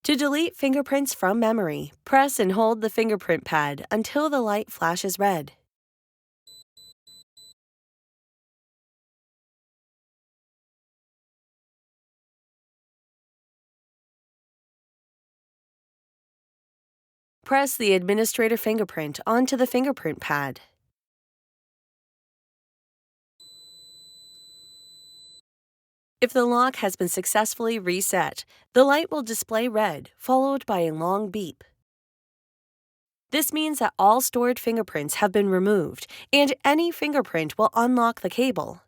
To delete fingerprints from memory, press and hold the fingerprint pad until the light flashes red. Press the administrator fingerprint onto the fingerprint pad. If the lock has been successfully reset, the light will display red, followed by a long beep. This means that all stored fingerprints have been removed, and any fingerprint will unlock the cable.